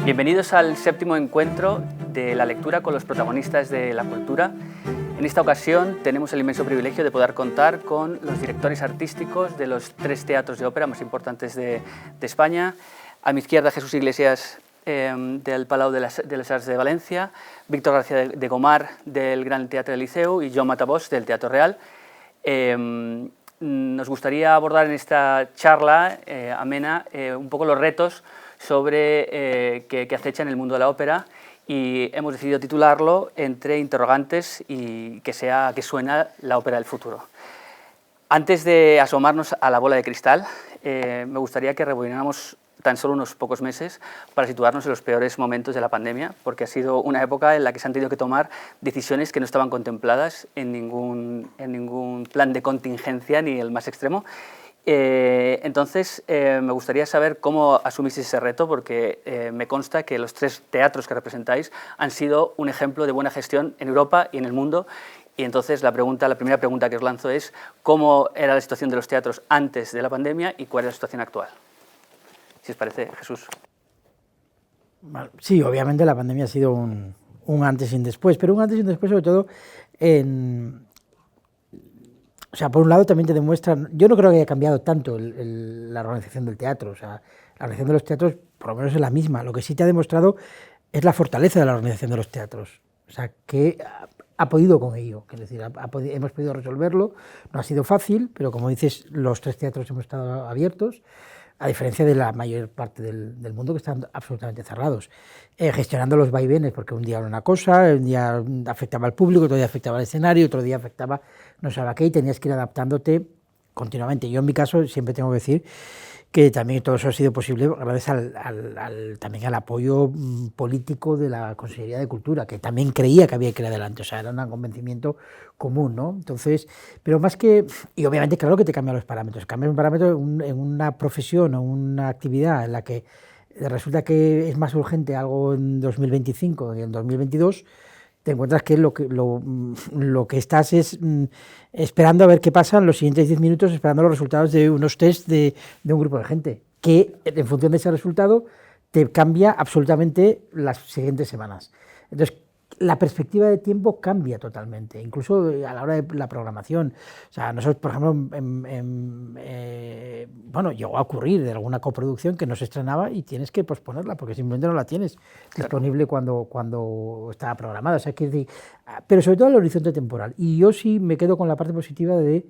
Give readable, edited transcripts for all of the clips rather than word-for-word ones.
Bienvenidos al séptimo encuentro de la lectura con los protagonistas de la cultura. En esta ocasión tenemos el inmenso privilegio de poder contar con los directores artísticos de los 3 teatros de ópera más importantes de España. A mi izquierda, Jesús Iglesias, del Palau de les Arts de Valencia, Víctor García de Gomar, del Gran Teatre del Liceu, y Joan Matabós, del Teatro Real. Nos gustaría abordar en esta charla amena un poco los retos que acechan el mundo de la ópera, y hemos decidido titularlo Entre interrogantes y que suena la ópera del futuro. Antes de asomarnos a la bola de cristal, me gustaría que rebobináramos tan solo unos pocos meses para situarnos en los peores momentos de la pandemia, porque ha sido una época en la que se han tenido que tomar decisiones que no estaban contempladas en ningún plan de contingencia, ni el más extremo. Entonces, me gustaría saber cómo asumís ese reto, porque me consta que los 3 teatros que representáis han sido un ejemplo de buena gestión en Europa y en el mundo. Y entonces la primera pregunta que os lanzo es ¿cómo era la situación de los teatros antes de la pandemia y cuál es la situación actual? Si os parece, Jesús. Sí, obviamente la pandemia ha sido un antes y un después, pero un antes y un después sobre todo o sea, por un lado también te demuestra, yo no creo que haya cambiado tanto la organización del teatro, o sea, la organización de los teatros por lo menos es la misma, lo que sí te ha demostrado es la fortaleza de la organización de los teatros, o sea, que ha podido con ello, es decir, hemos podido resolverlo, no ha sido fácil, pero como dices, los 3 teatros hemos estado abiertos, a diferencia de la mayor parte del mundo que están absolutamente cerrados, gestionando los vaivenes, porque un día era una cosa, un día afectaba al público, otro día afectaba al escenario, otro día afectaba no sabía qué, y tenías que ir adaptándote continuamente. Yo en mi caso siempre tengo que decir que también todo eso ha sido posible gracias también al apoyo político de la Consejería de Cultura, que también creía que había que ir adelante, o sea, era un convencimiento común, ¿no? Entonces, pero más que, y obviamente claro que te cambian los parámetros, cambian un parámetro en una profesión o una actividad en la que resulta que es más urgente algo en 2025 que en 2022, te encuentras que lo que estás es esperando a ver qué pasa en los siguientes 10 minutos, esperando los resultados de unos test de un grupo de gente, que en función de ese resultado te cambia absolutamente las siguientes semanas. Entonces, la perspectiva de tiempo cambia totalmente, incluso a la hora de la programación. O sea, nosotros, por ejemplo, bueno, llegó a ocurrir de alguna coproducción que no se estrenaba y tienes que posponerla porque simplemente no la tienes disponible cuando estaba programada. O sea, pero sobre todo el horizonte temporal. Y yo sí me quedo con la parte positiva de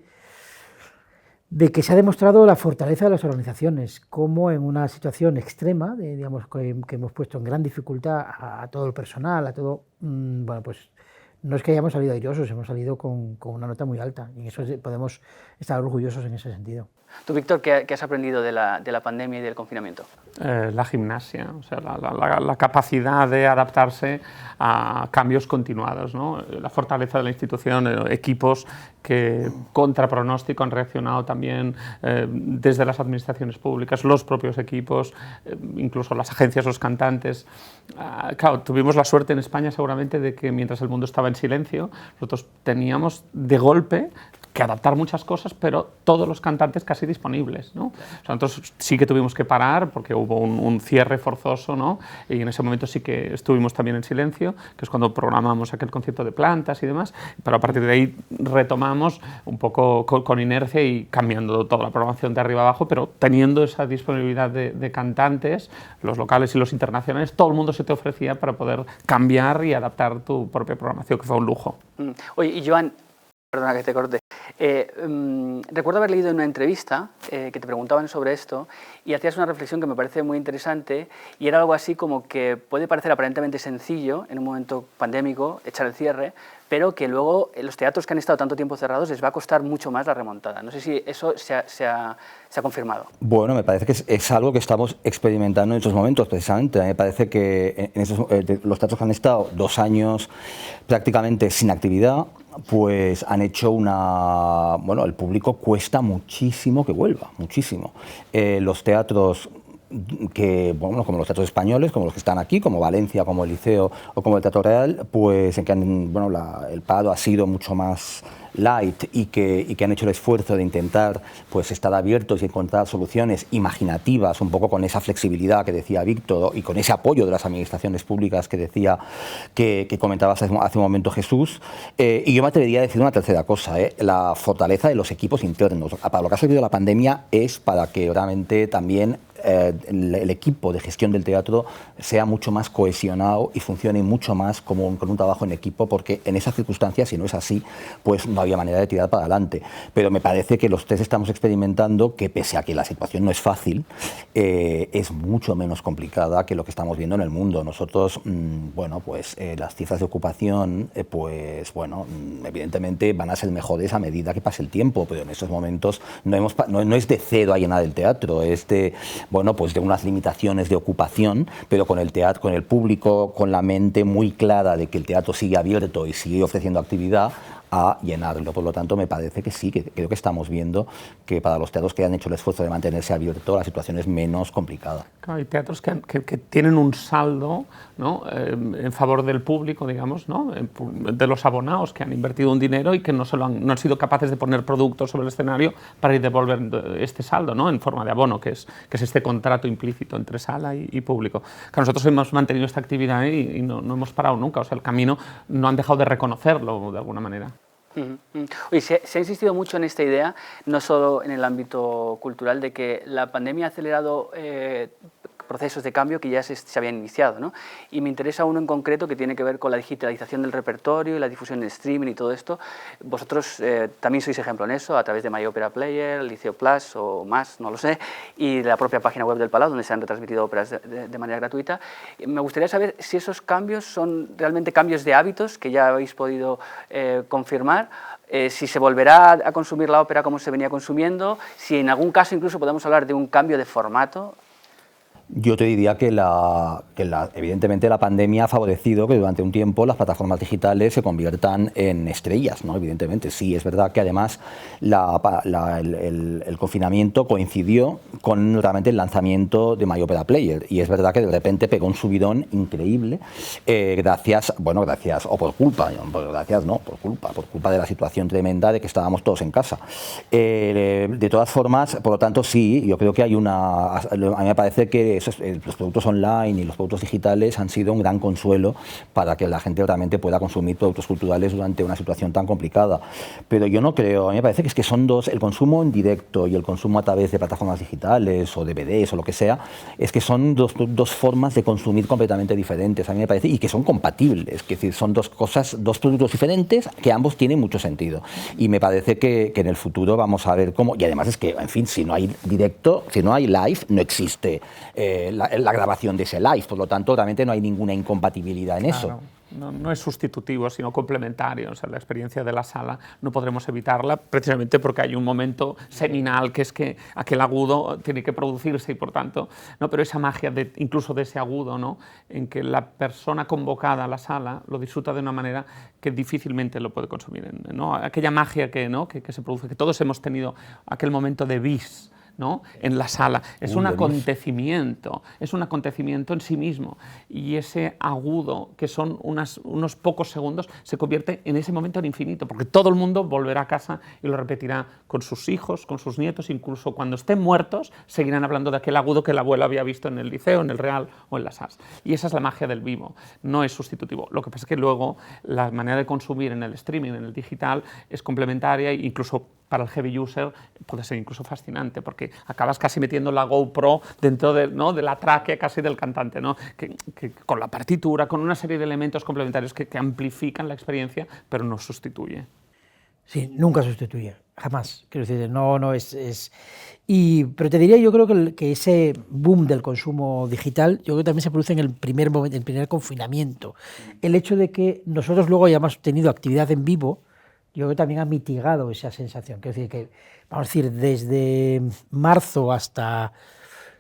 que se ha demostrado la fortaleza de las organizaciones, como en una situación extrema, digamos, que hemos puesto en gran dificultad a todo el personal, a todo, bueno, pues no es que hayamos salido airosos, hemos salido con una nota muy alta, y eso podemos estar orgullosos en ese sentido. Tú, Víctor, ¿qué has aprendido de la pandemia y del confinamiento? La gimnasia, o sea, la capacidad de adaptarse a cambios continuados, ¿no? La fortaleza de la institución, equipos que contra pronóstico han reaccionado también desde las administraciones públicas, los propios equipos, incluso las agencias, los cantantes. Claro, tuvimos la suerte en España seguramente de que mientras el mundo estaba en silencio, nosotros teníamos de golpe que adaptar muchas cosas, pero todos los cantantes casi disponibles, ¿no? O sea, nosotros sí que tuvimos que parar porque hubo un cierre forzoso, ¿no? Y en ese momento sí que estuvimos también en silencio, que es cuando programamos aquel concierto de plantas y demás, pero a partir de ahí retomamos un poco con inercia y cambiando toda la programación de arriba abajo, pero teniendo esa disponibilidad de cantantes, los locales y los internacionales, todo el mundo se te ofrecía para poder cambiar y adaptar tu propia programación, que fue un lujo. Oye, y Joan, perdona que te corte. Recuerdo haber leído en una entrevista que te preguntaban sobre esto y hacías una reflexión que me parece muy interesante, y era algo así como que puede parecer aparentemente sencillo en un momento pandémico echar el cierre, pero que luego los teatros que han estado tanto tiempo cerrados les va a costar mucho más la remontada. No sé si eso se ha confirmado. Bueno, me parece que es algo que estamos experimentando en estos momentos, precisamente. Me parece que los teatros que han estado 2 años prácticamente sin actividad, pues han hecho bueno, el público cuesta muchísimo que vuelva, muchísimo. Los teatros que, bueno, como los teatros españoles, como los que están aquí, como Valencia, como el Liceo o como el Teatro Real, pues en que el parado ha sido mucho más light y que han hecho el esfuerzo de intentar pues estar abiertos y encontrar soluciones imaginativas, un poco con esa flexibilidad que decía Víctor y con ese apoyo de las administraciones públicas que decía, que comentaba hace un momento Jesús. Y yo me atrevería a decir una tercera cosa, la fortaleza de los equipos internos. Para lo que ha servido la pandemia es para que realmente también el equipo de gestión del teatro sea mucho más cohesionado y funcione mucho más con un trabajo en equipo, porque en esas circunstancias, si no es así, pues no había manera de tirar para adelante. Pero me parece que los tres estamos experimentando que, pese a que la situación no es fácil, es mucho menos complicada que lo que estamos viendo en el mundo. Nosotros, bueno, pues las cifras de ocupación, pues bueno, evidentemente van a ser mejores a medida que pase el tiempo, pero en estos momentos no es de cero a llenar el teatro, es de, bueno, pues de unas limitaciones de ocupación, pero con el teatro, con el público, con la mente muy clara de que el teatro sigue abierto y sigue ofreciendo actividad, a llenarlo. Por lo tanto, me parece que sí, que creo que estamos viendo que para los teatros que han hecho el esfuerzo de mantenerse abiertos, la situación es menos complicada. Claro, hay teatros que tienen un saldo, ¿no?, en favor del público, digamos, ¿no?, de los abonados que han invertido un dinero y que no han sido capaces de poner productos sobre el escenario para ir devolviendo este saldo, ¿no?, en forma de abono, que es este contrato implícito entre sala y público. Que nosotros hemos mantenido esta actividad y no hemos parado nunca, o sea, el camino no han dejado de reconocerlo de alguna manera. Oye, se ha insistido mucho en esta idea, no solo en el ámbito cultural, de que la pandemia ha acelerado procesos de cambio que ya se habían iniciado, ¿no? Y me interesa uno en concreto que tiene que ver con la digitalización del repertorio y la difusión en streaming y todo esto. Vosotros también sois ejemplo en eso, a través de My Opera Player, Liceo Plus o más, no lo sé, y la propia página web del Palau, donde se han retransmitido óperas de manera gratuita. Me gustaría saber si esos cambios son realmente cambios de hábitos, que ya habéis podido confirmar, si se volverá a consumir la ópera como se venía consumiendo, si en algún caso incluso podemos hablar de un cambio de formato. Yo te diría que evidentemente la pandemia ha favorecido que durante un tiempo las plataformas digitales se conviertan en estrellas, ¿no? Evidentemente, sí, es verdad que además el confinamiento coincidió con realmente el lanzamiento de My Opera Player, y es verdad que de repente pegó un subidón increíble, gracias, o por culpa de la situación tremenda de que estábamos todos en casa. De todas formas, por lo tanto, sí, yo creo que a mí me parece que los productos online y los productos digitales han sido un gran consuelo para que la gente realmente pueda consumir productos culturales durante una situación tan complicada. Pero yo no creo, a mí me parece que son dos, el consumo en directo y el consumo a través de plataformas digitales o DVDs o lo que sea, es que son dos formas de consumir completamente diferentes, a mí me parece, y que son compatibles, es decir, son dos productos diferentes que ambos tienen mucho sentido. Y me parece que en el futuro vamos a ver cómo, y además es que, en fin, si no hay directo, si no hay live, no existe la grabación de ese live, por lo tanto realmente no hay ninguna incompatibilidad en eso. No es sustitutivo, sino complementario. O sea, la experiencia de la sala no podremos evitarla precisamente porque hay un momento seminal que es que aquel agudo tiene que producirse y por tanto, ¿no? Pero esa magia incluso de ese agudo, ¿no?, en que la persona convocada a la sala lo disfruta de una manera que difícilmente lo puede consumir, ¿no? Aquella magia que se produce, que todos hemos tenido aquel momento de bis, ¿no?, en la sala. Es un acontecimiento en sí mismo, y ese agudo, que son unos pocos segundos, se convierte en ese momento en infinito, porque todo el mundo volverá a casa y lo repetirá con sus hijos, con sus nietos, incluso cuando estén muertos, seguirán hablando de aquel agudo que el abuelo había visto en el Liceo, en el Real o en la SAS. Y esa es la magia del vivo, no es sustitutivo. Lo que pasa es que luego la manera de consumir en el streaming, en el digital, es complementaria, e incluso para el heavy user puede ser incluso fascinante, porque acabas casi metiendo la GoPro dentro de, ¿no?, de la tráquea casi del cantante, ¿no?, que con la partitura, con una serie de elementos complementarios que amplifican la experiencia, pero no sustituye. Sí, nunca sustituye, jamás. Quiero decir, no es... Pero te diría, yo creo que ese boom del consumo digital, yo creo que también se produce en el primer momento, en el primer confinamiento. El hecho de que nosotros luego hayamos tenido actividad en vivo, yo creo que también ha mitigado esa sensación. Quiero decir que, vamos a decir, desde marzo hasta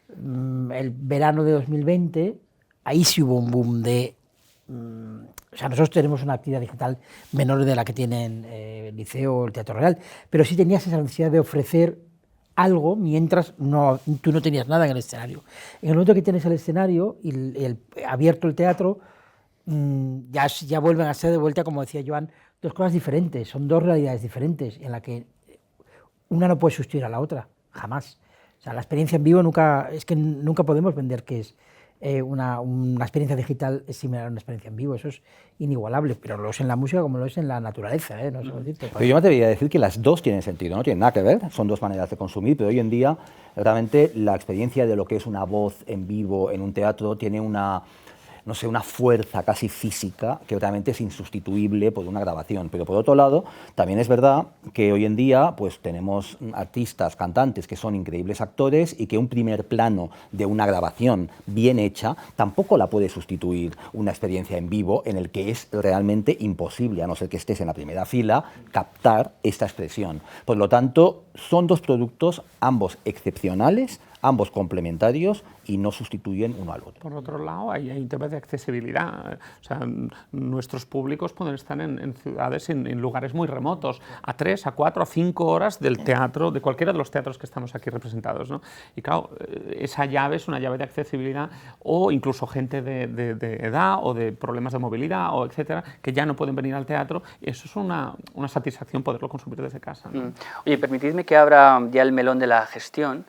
el verano de 2020, ahí sí hubo un boom de... o sea, nosotros tenemos una actividad digital menor de la que tienen el Liceo o el Teatro Real, pero sí tenías esa necesidad de ofrecer algo mientras tú no tenías nada en el escenario. En el momento que tienes el escenario y abierto el teatro, ya vuelven a ser de vuelta, como decía Joan, dos cosas diferentes, son dos realidades diferentes en la que una no puede sustituir a la otra, jamás. O sea, la experiencia en vivo nunca podemos vender que es una experiencia digital es similar a una experiencia en vivo, eso es inigualable, pero lo es en la música como lo es en la naturaleza, no sé decirte. Pero yo me atrevería a decir que las dos tienen sentido, no tienen nada que ver, son dos maneras de consumir, pero hoy en día realmente la experiencia de lo que es una voz en vivo en un teatro tiene una fuerza casi física que realmente es insustituible por una grabación. Pero por otro lado, también es verdad que hoy en día pues tenemos artistas, cantantes que son increíbles actores y que un primer plano de una grabación bien hecha tampoco la puede sustituir una experiencia en vivo en el que es realmente imposible, a no ser que estés en la primera fila, captar esta expresión. Por lo tanto, son dos productos, ambos excepcionales, ambos complementarios y no sustituyen uno al otro. Por otro lado, hay un tema de accesibilidad. O sea, nuestros públicos pueden estar en ciudades, en lugares muy remotos, a 3, a 4, a 5 horas del teatro, de cualquiera de los teatros que estamos aquí representados, ¿no? Y claro, esa llave es una llave de accesibilidad, o incluso gente de edad o de problemas de movilidad, o etcétera, que ya no pueden venir al teatro. Eso es una satisfacción poderlo consumir desde casa, ¿no? Oye, permitidme que abra ya el melón de la gestión.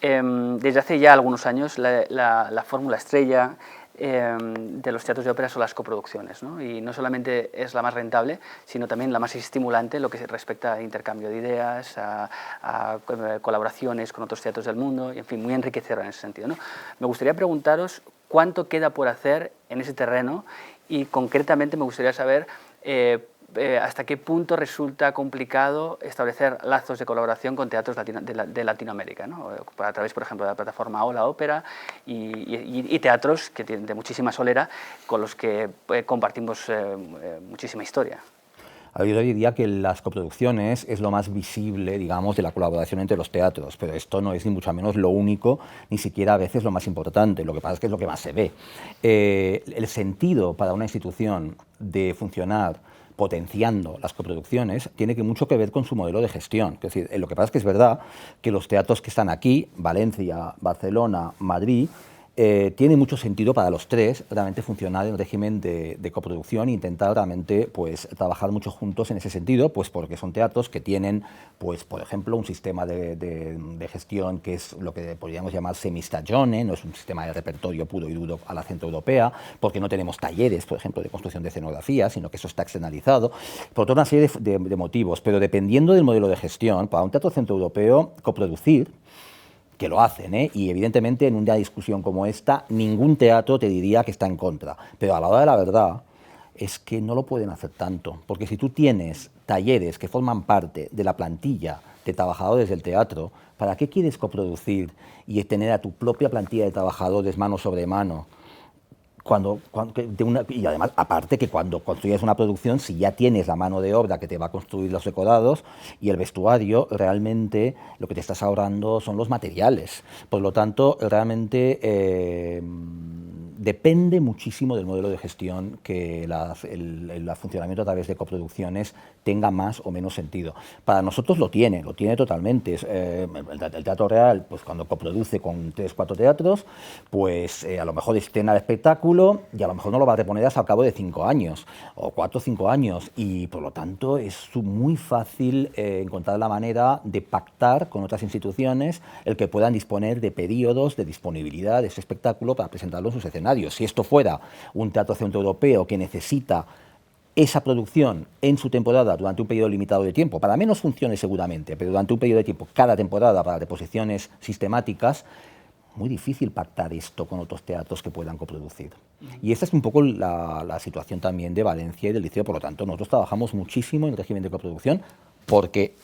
Desde hace ya algunos años la fórmula estrella de los teatros de ópera son las coproducciones, ¿no? Y no solamente es la más rentable, sino también la más estimulante en lo que respecta a intercambio de ideas, a colaboraciones con otros teatros del mundo, y en fin, muy enriquecedora en ese sentido, ¿no? Me gustaría preguntaros cuánto queda por hacer en ese terreno y concretamente me gustaría saber hasta qué punto resulta complicado establecer lazos de colaboración con teatros de Latinoamérica, ¿no? A través, por ejemplo, de la plataforma Ola Ópera y teatros que tienen de muchísima solera con los que compartimos muchísima historia. Yo diría que las coproducciones es lo más visible, digamos, de la colaboración entre los teatros, pero esto no es ni mucho menos lo único, ni siquiera a veces lo más importante, lo que pasa es que es lo que más se ve. El sentido para una institución de funcionar potenciando las coproducciones tiene mucho que ver con su modelo de gestión. Es decir, lo que pasa es que es verdad que los teatros que están aquí, Valencia, Barcelona, Madrid, tiene mucho sentido para los tres realmente funcionar en régimen de coproducción e intentar realmente pues, trabajar mucho juntos en ese sentido, pues porque son teatros que tienen, pues, por ejemplo, un sistema de gestión que es lo que podríamos llamar semistagione, no es un sistema de repertorio puro y duro a la centroeuropea, porque no tenemos talleres, por ejemplo, de construcción de escenografía, sino que eso está externalizado, por toda una serie de motivos, pero dependiendo del modelo de gestión, para un teatro centroeuropeo, coproducir, que lo hacen, y evidentemente en una discusión como esta ningún teatro te diría que está en contra, pero a la hora de la verdad es que no lo pueden hacer tanto, porque si tú tienes talleres que forman parte de la plantilla de trabajadores del teatro, ¿para qué quieres coproducir y tener a tu propia plantilla de trabajadores mano sobre mano? Y además, aparte que cuando construyes una producción, si ya tienes la mano de obra que te va a construir los decorados y el vestuario, realmente lo que te estás ahorrando son los materiales. Por lo tanto, realmente depende muchísimo del modelo de gestión que el funcionamiento a través de coproducciones tenga más o menos sentido. Para nosotros lo tiene totalmente. El Teatro Real, pues cuando coproduce con 3 o 4 teatros, pues a lo mejor estrena el espectáculo y a lo mejor no lo va a reponer hasta al cabo de 5 años, o 4 o 5 años, y por lo tanto es muy fácil encontrar la manera de pactar con otras instituciones el que puedan disponer de periodos de disponibilidad de ese espectáculo para presentarlo en sus escenarios. Si esto fuera un teatro centroeuropeo que necesita esa producción en su temporada durante un periodo limitado de tiempo, para menos funciones seguramente, pero durante un periodo de tiempo cada temporada para reposiciones sistemáticas, muy difícil pactar esto con otros teatros que puedan coproducir. Y esta es un poco la situación también de Valencia y del Liceo, por lo tanto nosotros trabajamos muchísimo en el régimen de coproducción porque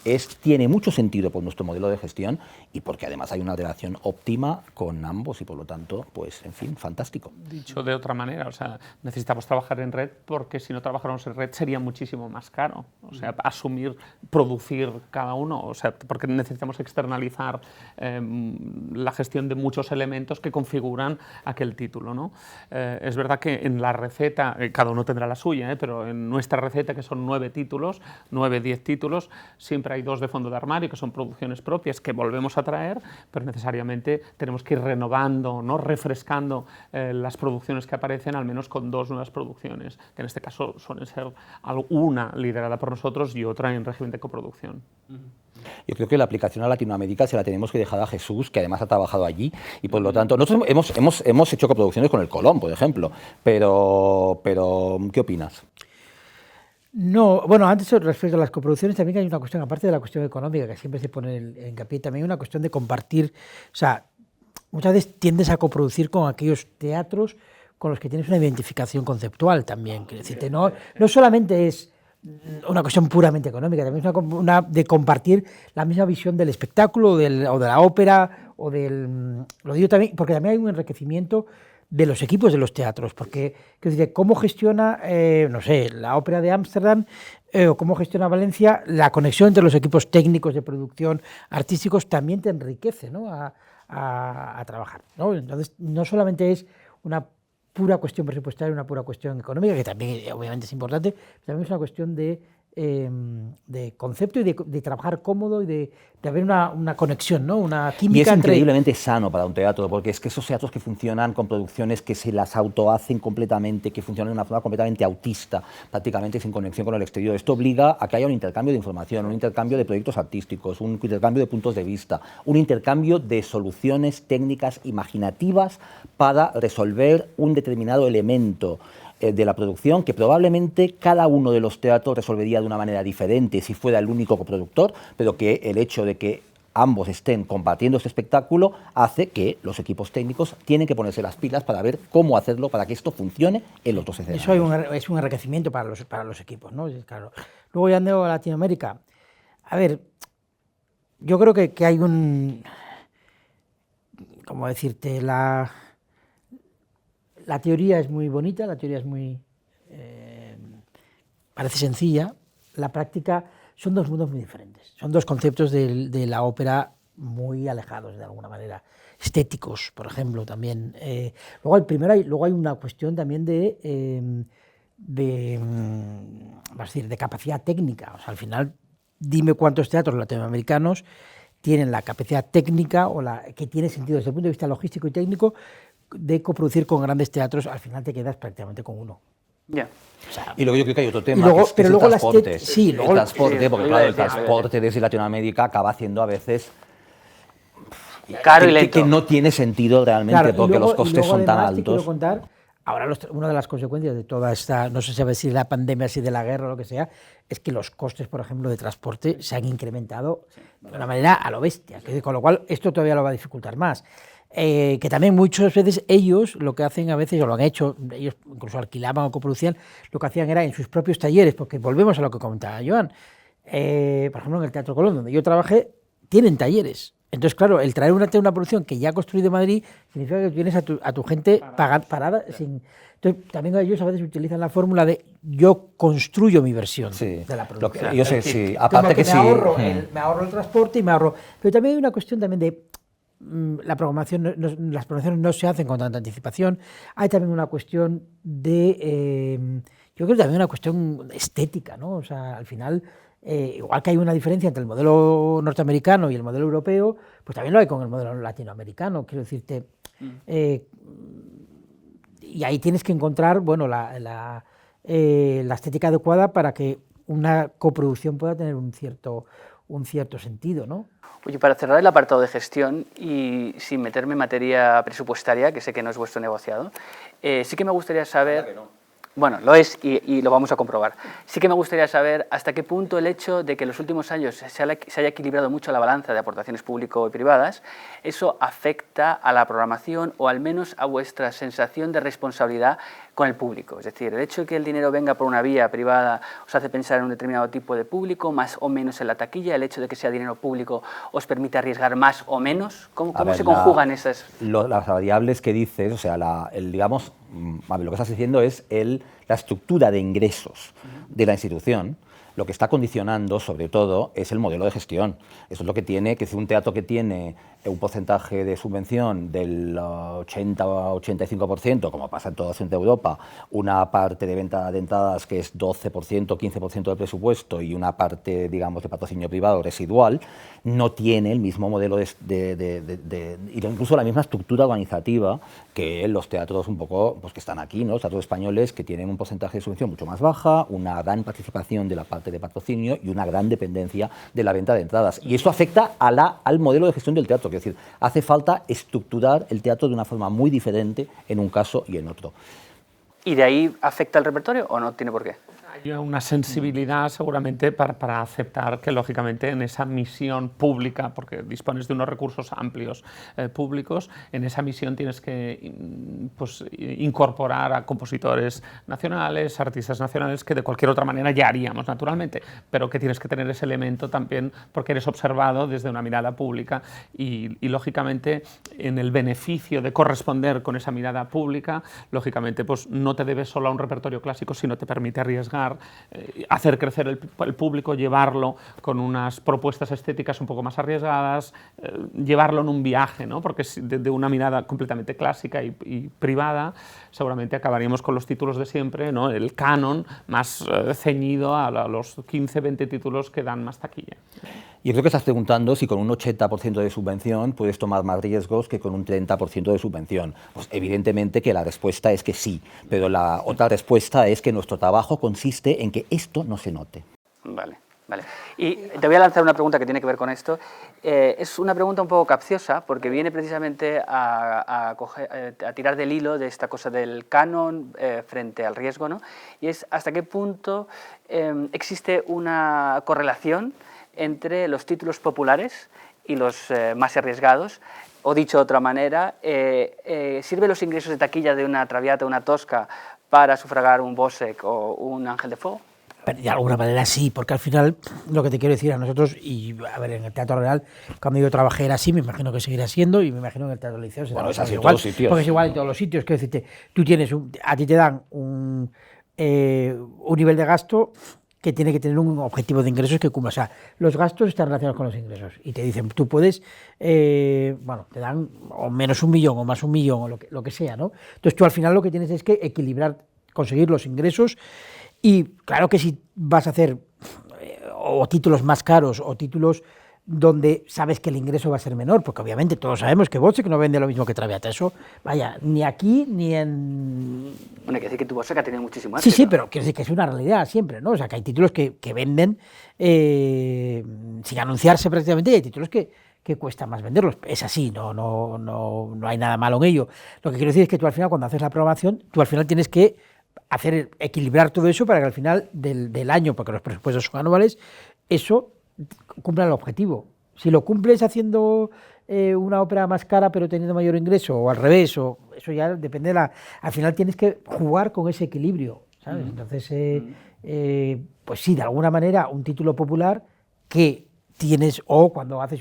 tiene mucho sentido por nuestro modelo de gestión y porque además hay una relación óptima con ambos y por lo tanto, pues en fin, fantástico. Dicho de otra manera, o sea, necesitamos trabajar en red porque si no trabajáramos en red sería muchísimo más caro, o sea, asumir, producir cada uno, o sea, porque necesitamos externalizar la gestión de muchos elementos que configuran aquel título, ¿no? Es verdad que en la receta, cada uno tendrá la suya, pero en nuestra receta, que son 9 títulos, 9, 10 títulos, teatros siempre hay 2 de fondo de armario, que son producciones propias que volvemos a traer, pero necesariamente tenemos que ir renovando, ¿no? Refrescando las producciones que aparecen, al menos con 2 nuevas producciones, que en este caso suelen ser una liderada por nosotros y otra en régimen de coproducción. Yo creo que la aplicación a Latinoamérica se la tenemos que dejar a Jesús, que además ha trabajado allí, y por lo tanto, nosotros hemos hecho coproducciones con el Colón, por ejemplo, pero ¿qué opinas? No, bueno, antes respecto a las coproducciones también hay una cuestión, aparte de la cuestión económica, que siempre se pone en hincapié, también hay una cuestión de compartir, o sea, muchas veces tiendes a coproducir con aquellos teatros con los que tienes una identificación conceptual también, quiero decirte, no solamente es una cuestión puramente económica, también es una de compartir la misma visión del espectáculo o de la ópera, lo digo también, porque también hay un enriquecimiento de los equipos de los teatros, porque cómo gestiona, no sé, la ópera de Ámsterdam o cómo gestiona Valencia, la conexión entre los equipos técnicos de producción, artísticos, también te enriquece, ¿no? a trabajar, ¿no? Entonces, no solamente es una pura cuestión presupuestaria, una pura cuestión económica, que también obviamente es importante, pero también es una cuestión de concepto y de trabajar cómodo y de haber una conexión, ¿no? Una química. Y es increíblemente sano para un teatro, porque es que esos teatros que funcionan con producciones que se las autohacen completamente, que funcionan de una forma completamente autista, prácticamente sin conexión con el exterior, esto obliga a que haya un intercambio de información, un intercambio de proyectos artísticos, un intercambio de puntos de vista, un intercambio de soluciones técnicas imaginativas para resolver un determinado elemento de la producción que probablemente cada uno de los teatros resolvería de una manera diferente si fuera el único coproductor, pero que el hecho de que ambos estén compartiendo este espectáculo hace que los equipos técnicos tienen que ponerse las pilas para ver cómo hacerlo para que esto funcione en los otros escenarios. Eso es un enriquecimiento para los equipos, ¿no? Claro. Luego ya ando a Latinoamérica. A ver, yo creo que hay ¿cómo decirte? La teoría es muy bonita, la teoría es muy, parece sencilla, la práctica son 2 mundos muy diferentes, son 2 conceptos de la ópera muy alejados de alguna manera, estéticos, por ejemplo, también. Luego hay una cuestión también de capacidad técnica, o sea, al final, dime cuántos teatros latinoamericanos tienen la capacidad técnica o que tiene sentido desde el punto de vista logístico y técnico de coproducir con grandes teatros. Al final te quedas prácticamente con uno. Ya. O sea, y luego yo creo que hay otro tema, luego, que es el transporte. El transporte, porque claro, el transporte desde Latinoamérica acaba haciendo a veces caro y lento. Que no tiene sentido realmente, claro, porque los costes son tan además, te quiero altos. contar, ahora una de las consecuencias de toda esta, no sé si de la pandemia, si de la guerra o lo que sea, es que los costes, por ejemplo, de transporte se han incrementado de una manera a lo bestia, con lo cual esto todavía lo va a dificultar más. Que también muchas veces ellos lo que hacen a veces, o lo han hecho, ellos incluso alquilaban o coproducían, lo que hacían era en sus propios talleres, porque volvemos a lo que comentaba Joan, por ejemplo en el Teatro Colón, donde yo trabajé, tienen talleres. Entonces, claro, el traer una producción que ya ha construido en Madrid significa que tienes a tu gente parada. Entonces, también ellos a veces utilizan la fórmula de yo construyo mi versión de la producción. Yo sé, sí. Aparte que me ahorro el transporte y me ahorro... Pero también hay una cuestión también de la programación, las programaciones no se hacen con tanta anticipación. Hay también una cuestión de... yo creo que también una cuestión estética, ¿no? O sea, al final... igual que hay una diferencia entre el modelo norteamericano y el modelo europeo, pues también lo hay con el modelo latinoamericano, quiero decirte. Y ahí tienes que encontrar, bueno, la estética adecuada para que una coproducción pueda tener un cierto sentido, ¿no? Oye, para cerrar el apartado de gestión y sin meterme en materia presupuestaria, que sé que no es vuestro negociado, sí que me gustaría saber... Bueno, lo es y lo vamos a comprobar. Sí que me gustaría saber hasta qué punto el hecho de que en los últimos años se haya equilibrado mucho la balanza de aportaciones público y privadas, eso afecta a la programación o al menos a vuestra sensación de responsabilidad con el público. Es decir, el hecho de que el dinero venga por una vía privada os hace pensar en un determinado tipo de público, más o menos en la taquilla. El hecho de que sea dinero público os permite arriesgar más o menos. ¿Cómo se conjugan esas? Las variables que dices, o sea, digamos, lo que estás diciendo es la estructura de ingresos de la institución. lo que está condicionando, sobre todo, es el modelo de gestión. Eso es lo que tiene, que es un teatro que tiene un porcentaje de subvención del 80 o 85%, como pasa en toda Centro Europa, una parte de venta de entradas que es 12%, 15% del presupuesto y una parte, digamos, de patrocinio privado residual, no tiene el mismo modelo incluso la misma estructura organizativa que los teatros un poco pues, que están aquí, ¿no? Los teatros españoles que tienen un porcentaje de subvención mucho más baja, una gran participación de la parte de patrocinio y una gran dependencia de la venta de entradas. Y esto afecta al modelo de gestión del teatro. Es decir, hace falta estructurar el teatro de una forma muy diferente en un caso y en otro. ¿Y de ahí afecta el repertorio o no tiene por qué? Hay una sensibilidad seguramente para aceptar que lógicamente en esa misión pública, porque dispones de unos recursos amplios públicos, en esa misión tienes que pues, incorporar a compositores nacionales, artistas nacionales que de cualquier otra manera ya haríamos naturalmente, pero que tienes que tener ese elemento también porque eres observado desde una mirada pública y lógicamente en el beneficio de corresponder con esa mirada pública, lógicamente pues no te debes solo a un repertorio clásico, sino te permite arriesgar, hacer crecer el público, llevarlo con unas propuestas estéticas un poco más arriesgadas, llevarlo en un viaje, ¿no? Porque de una mirada completamente clásica y privada, seguramente acabaríamos con los títulos de siempre, ¿no? El canon más ceñido a los 15, 20 títulos que dan más taquilla. Y creo que estás preguntando si con un 80% de subvención puedes tomar más riesgos que con un 30% de subvención. Pues evidentemente que la respuesta es que sí, pero la otra respuesta es que nuestro trabajo consiste en que esto no se note. Vale. Vale. Y te voy a lanzar una pregunta que tiene que ver con esto. Es una pregunta un poco capciosa porque viene precisamente a tirar del hilo de esta cosa del canon frente al riesgo, ¿no? Y es hasta qué punto existe una correlación entre los títulos populares y los más arriesgados, o dicho de otra manera, ¿sirven los ingresos de taquilla de una Traviata, una Tosca, para sufragar un Bosek o un Ángel de Fuego? De alguna manera sí, porque al final lo que te quiero decir a nosotros, y a ver, en el Teatro Real, cuando yo trabajé era así, me imagino que seguirá siendo, y me imagino en el Teatro Liceo será bueno, es así igual, en todos los sitios. porque es igual en todos los sitios. Quiero decirte, tú tienes a ti te dan un nivel de gasto que tiene que tener un objetivo de ingresos que cumpla. O sea, los gastos están relacionados con los ingresos y te dicen, tú puedes, bueno, te dan o menos 1 millón o más 1 millón o lo que sea, ¿no? Entonces tú al final lo que tienes es que equilibrar, conseguir los ingresos. Y claro que si vas a hacer o títulos más caros o títulos donde sabes que el ingreso va a ser menor, porque obviamente todos sabemos que Bosek no vende lo mismo que Traviata, eso, vaya, ni aquí ni en... Bueno, hay que decir que tu Bosek ha tenido muchísimo éxito. Sí, éxito. pero quiero decir que es una realidad siempre, ¿no? O sea, que hay títulos que venden sin anunciarse prácticamente, y hay títulos que cuesta más venderlos. Es así, no hay nada malo en ello. Lo que quiero decir es que tú al final, cuando haces la programación, tú al final tienes que equilibrar todo eso para que al final del año, porque los presupuestos son anuales, eso cumpla el objetivo. Si lo cumples haciendo una ópera más cara pero teniendo mayor ingreso, o al revés, o eso ya depende al final tienes que jugar con ese equilibrio, ¿sabes? Entonces, pues sí, de alguna manera, un título popular que tienes, o cuando haces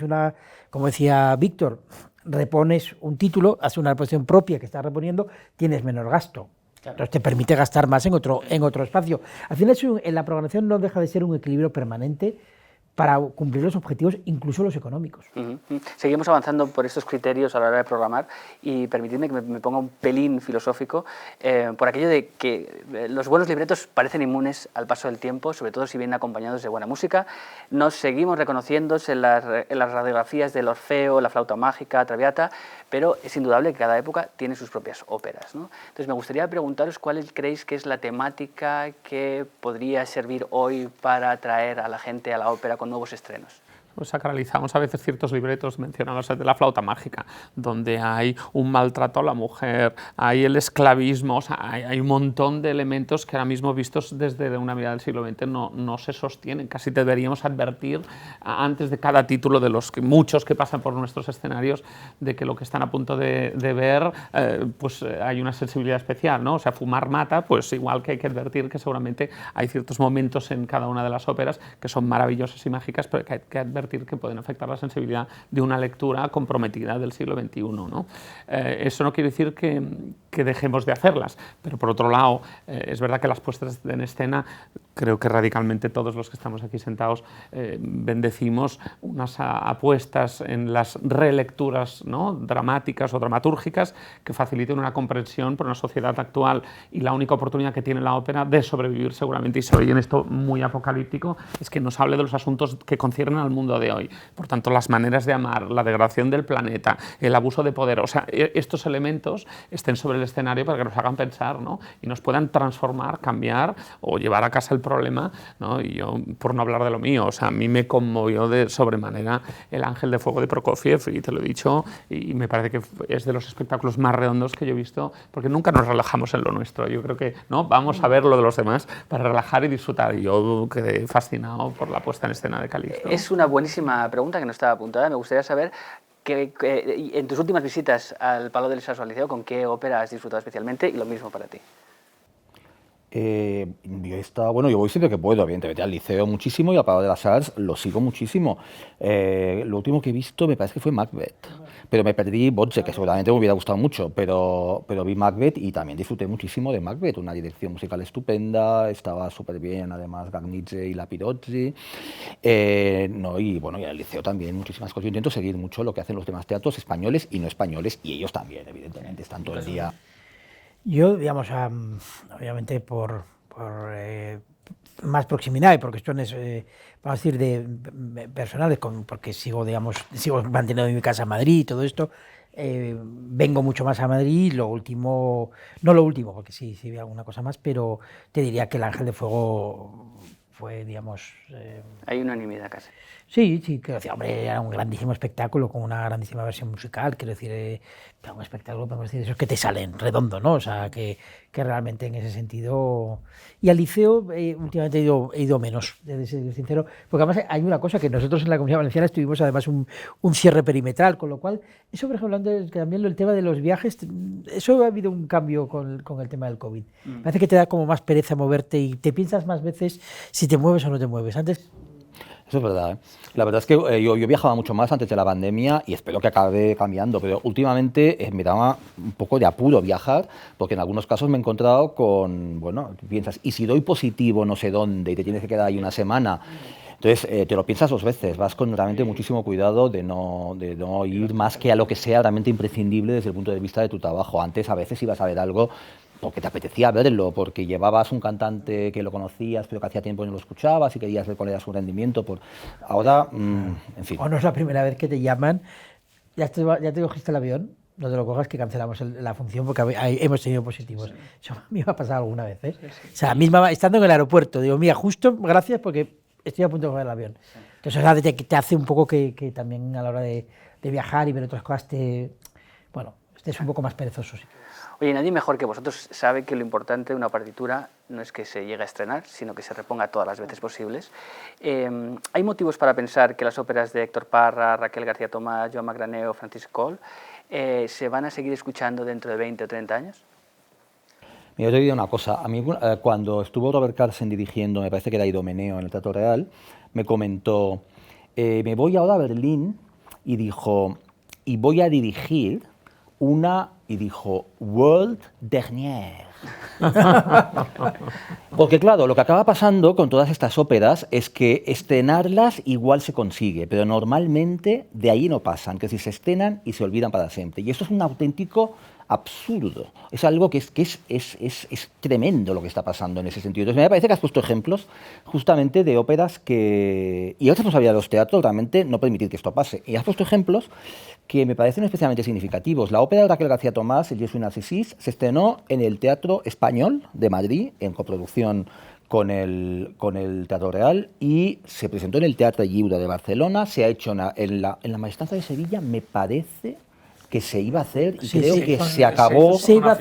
como decía Víctor, repones un título, haces una reposición propia que estás reponiendo, tienes menor gasto. Entonces te permite gastar más en otro espacio. Al final en la programación no deja de ser un equilibrio permanente para cumplir los objetivos, incluso los económicos. Seguimos avanzando por estos criterios a la hora de programar y permitidme que me ponga un pelín filosófico por aquello de que los buenos libretos parecen inmunes al paso del tiempo, sobre todo si vienen acompañados de buena música. Nos seguimos reconociendo en las radiografías del Orfeo, la Flauta Mágica, Traviata, pero es indudable que cada época tiene sus propias óperas, ¿no? Entonces me gustaría preguntaros cuál creéis que es la temática que podría servir hoy para atraer a la gente a la ópera con nuevos estrenos. Pues sacralizamos a veces ciertos libretos mencionados de la Flauta Mágica, donde hay un maltrato a la mujer, hay el esclavismo, o sea, hay un montón de elementos que ahora mismo vistos desde una mirada del siglo XX no se sostienen. Casi deberíamos advertir antes de cada título de los muchos que pasan por nuestros escenarios de que lo que están a punto de ver, pues hay una sensibilidad especial, ¿no? O sea, fumar mata, pues igual que hay que advertir que seguramente hay ciertos momentos en cada una de las óperas que son maravillosas y mágicas, pero que hay que advertir que pueden afectar la sensibilidad de una lectura comprometida del siglo XXI, ¿no? Eso no quiere decir que que dejemos de hacerlas. Pero por otro lado, es verdad que las puestas en escena, creo que radicalmente todos los que estamos aquí sentados bendecimos unas apuestas en las relecturas, ¿no?, dramáticas o dramatúrgicas que faciliten una comprensión por una sociedad actual, y la única oportunidad que tiene la ópera de sobrevivir seguramente, y se oye en esto muy apocalíptico, es que nos hable de los asuntos que conciernen al mundo de hoy. Por tanto, las maneras de amar, la degradación del planeta, el abuso de poder, o sea, estos elementos estén sobre el escenario para que nos hagan pensar, ¿no?, y nos puedan transformar, cambiar o llevar a casa el problema, ¿no? Y yo, por no hablar de lo mío, o sea, a mí me conmovió de sobremanera El Ángel de Fuego de Prokofiev, y te lo he dicho, y me parece que es de los espectáculos más redondos que yo he visto, porque nunca nos relajamos en lo nuestro. Yo creo que, ¿no?, vamos a ver lo de los demás para relajar y disfrutar, y yo quedé fascinado por la puesta en escena de Calixto. Es una buenísima pregunta que no estaba apuntada. Me gustaría saber que en tus últimas visitas al Palau del Sars o al Liceo, ¿con qué ópera has disfrutado especialmente? Y lo mismo para ti. Yo voy siempre que puedo, evidentemente, al Liceo muchísimo, y al Palau de las Arts lo sigo muchísimo. Lo último que he visto me parece que fue Macbeth, pero me perdí Botze, que seguramente me hubiera gustado mucho, pero vi Macbeth y también disfruté muchísimo de Macbeth, una dirección musical estupenda, estaba súper bien, además, Garnier y Lapidozzi, y en el Liceo también muchísimas cosas. Yo intento seguir mucho lo que hacen los demás teatros españoles y no españoles, y ellos también, evidentemente, están todo el día. Yo, digamos, obviamente por más proximidad y por cuestiones, vamos a decir, personales, porque sigo manteniendo mi casa en Madrid y todo esto, vengo mucho más a Madrid. No lo último, porque sí vi alguna cosa más, pero te diría que El Ángel de Fuego fue, digamos... Hay unanimidad casi. Sí, quiero decir, hombre, era un grandísimo espectáculo con una grandísima versión musical, quiero decir, un espectáculo, podemos decir, esos que te salen redondo, ¿no? O sea, que realmente en ese sentido... Y al Liceo últimamente he ido menos, de ser sincero, porque además hay una cosa, que nosotros en la Comunidad Valenciana estuvimos además un cierre perimetral, con lo cual, eso por ejemplo, antes, que también el tema de los viajes, eso ha habido un cambio con el tema del COVID. Parece que te da como más pereza moverte y te piensas más veces si te mueves o no te mueves. Antes... Eso es verdad, ¿eh? La verdad es que yo viajaba mucho más antes de la pandemia, y espero que acabe cambiando, pero últimamente me daba un poco de apuro viajar, porque en algunos casos me he encontrado con, piensas, y si doy positivo no sé dónde y te tienes que quedar ahí una semana, entonces te lo piensas 2 veces, vas con realmente muchísimo cuidado de no ir más que a lo que sea realmente imprescindible desde el punto de vista de tu trabajo. Antes a veces ibas a ver algo porque te apetecía verlo, porque llevabas un cantante que lo conocías, pero que hacía tiempo no lo escuchabas y querías ver cuál era su rendimiento. Ahora, en fin. O no es la primera vez que te llaman, ya te cogiste el avión, no te lo cojas, que cancelamos la función porque hemos tenido positivos. Sí. Eso a mí me ha pasado alguna vez, ¿eh? Sí. O sea, misma estando en el aeropuerto, digo, mira, justo, gracias, porque estoy a punto de coger el avión. Sí. Entonces, te hace un poco que también a la hora de viajar y ver otras cosas, estés un poco más perezoso. Sí. Oye, nadie mejor que vosotros sabe que lo importante de una partitura no es que se llegue a estrenar, sino que se reponga todas las veces posibles. ¿Hay motivos para pensar que las óperas de Héctor Parra, Raquel García Tomás, Joan Magrané o Francis Cole se van a seguir escuchando dentro de 20 o 30 años? Mira, yo te digo una cosa. A mí, cuando estuvo Robert Carsen dirigiendo, me parece que era Idomeneo en el Teatro Real, me comentó, me voy ahora a Berlín, y dijo, y voy a dirigir y dijo, World Dernière. Porque claro, lo que acaba pasando con todas estas óperas es que estrenarlas igual se consigue, pero normalmente de ahí no pasan, que si se estrenan y se olvidan para siempre. Y esto es un auténtico absurdo. Es algo que es tremendo lo que está pasando en ese sentido. Entonces me parece que has puesto ejemplos justamente de óperas que... Y es responsabilidad de los teatros realmente no permitir que esto pase. Y has puesto ejemplos que me parecen especialmente significativos. La ópera de Raquel García Tomás, El Jesús Narcisís, se estrenó en el Teatro Español de Madrid, en coproducción con el Teatro Real, y se presentó en el Teatro Lliure de Barcelona, se ha hecho en la Maestranza de Sevilla, me parece que se iba a hacer, y creo que se acabó. Se iba a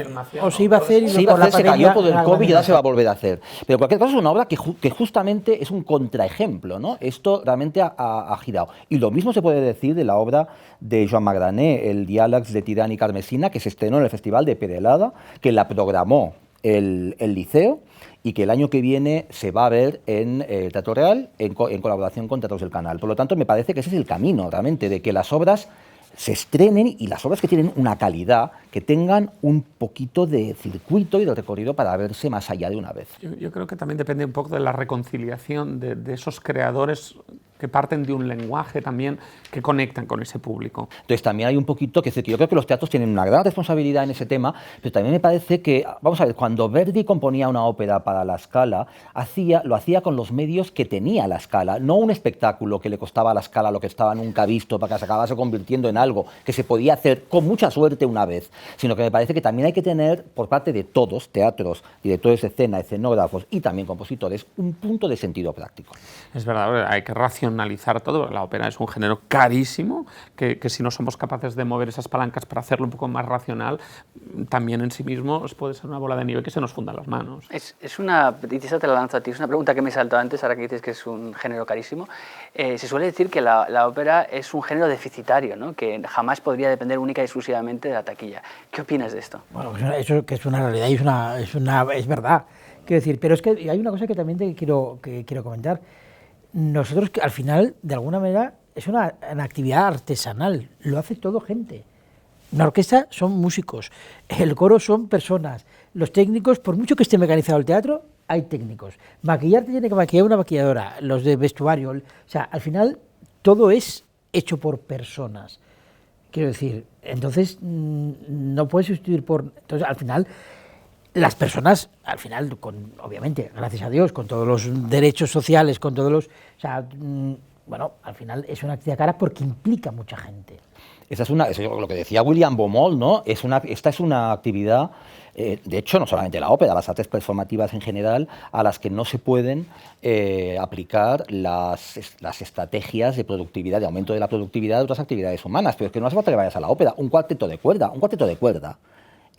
hacer y se cayó por el COVID y ahora se va a volver a hacer. Pero en cualquier caso es una obra que justamente es un contraejemplo, ¿no? Esto realmente ha girado. Y lo mismo se puede decir de la obra de Joan Magrané, el Diàlegs de Tirán y Carmesina, que se estrenó en el Festival de Perelada, que la programó el Liceo, y que el año que viene se va a ver en Teatro Real en colaboración con Teatros del Canal. Por lo tanto, me parece que ese es el camino, realmente, de que las obras se estrenen y las obras que tienen una calidad, que tengan un poquito de circuito y de recorrido para verse más allá de una vez. Yo creo que también depende un poco de la reconciliación de esos creadores que parten de un lenguaje también que conectan con ese público. Entonces también hay un poquito que yo creo que los teatros tienen una gran responsabilidad en ese tema, pero también me parece que, vamos a ver, cuando Verdi componía una ópera para la Scala, lo hacía con los medios que tenía la Scala, no un espectáculo que le costaba a la Scala lo que estaba nunca visto para que se acabase convirtiendo en algo que se podía hacer con mucha suerte una vez, sino que me parece que también hay que tener por parte de todos, teatros, directores de escena, escenógrafos y también compositores, un punto de sentido práctico. Es verdad, hay que racionalizar todo. La ópera es un género carísimo, que si no somos capaces de mover esas palancas para hacerlo un poco más racional, también en sí mismo puede ser una bola de nieve que se nos funda las manos. Es una, y esa te la lanzo a ti, es una pregunta que me saltó antes, ahora que dices que es un género carísimo. Se suele decir que la ópera es un género deficitario, ¿no? Que jamás podría depender única y exclusivamente de la taquilla. ¿Qué opinas de esto? Bueno, eso que es una realidad y es verdad. Quiero decir, pero es que hay una cosa que también te quiero comentar. Nosotros, al final, de alguna manera, es una actividad artesanal, lo hace todo gente. Una orquesta son músicos, el coro son personas, los técnicos, por mucho que esté mecanizado el teatro, hay técnicos. Maquillarte tiene que maquillar una maquilladora, los de vestuario, o sea, al final todo es hecho por personas. Quiero decir, entonces no puedes sustituir entonces, al final, las personas, obviamente, gracias a Dios, con todos los derechos sociales, con todos los... O sea, bueno, al final es una actividad cara porque implica mucha gente. Eso es lo que decía William Baumol, ¿no? Esta es una actividad, de hecho, no solamente la ópera, las artes performativas en general, a las que no se pueden aplicar las estrategias de productividad, de aumento de la productividad de otras actividades humanas. Pero es que no hace falta que vayas a la ópera, un cuarteto de cuerda.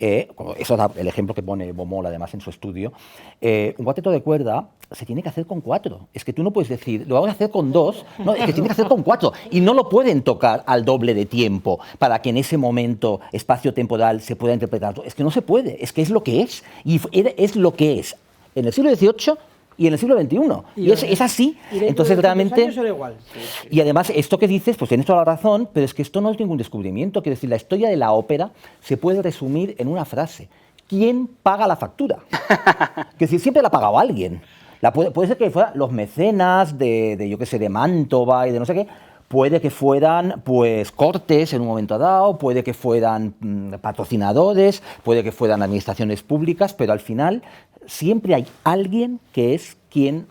Eso es el ejemplo que pone Baumol además en su estudio. Un cuarteto de cuerda se tiene que hacer con 4. Es que tú no puedes decir, lo vamos a hacer con 2. No, es que tiene que hacer con 4. Y no lo pueden tocar al doble de tiempo para que en ese momento espacio-temporal se pueda interpretar. Es que no se puede, es que es lo que es. Y es lo que es en el siglo XVIII y en el siglo XXI. Y es así. Entonces realmente... Igual. Y además, esto que dices, pues tienes toda la razón, pero es que esto no es ningún descubrimiento. Quiero decir, la historia de la ópera se puede resumir en una frase. ¿Quién paga la factura? Quiero decir, siempre la ha pagado alguien. Puede ser que fueran los mecenas yo qué sé, de Mantova y de no sé qué. Puede que fueran pues cortes en un momento dado, puede que fueran patrocinadores, puede que fueran administraciones públicas, pero al final siempre hay alguien que es quien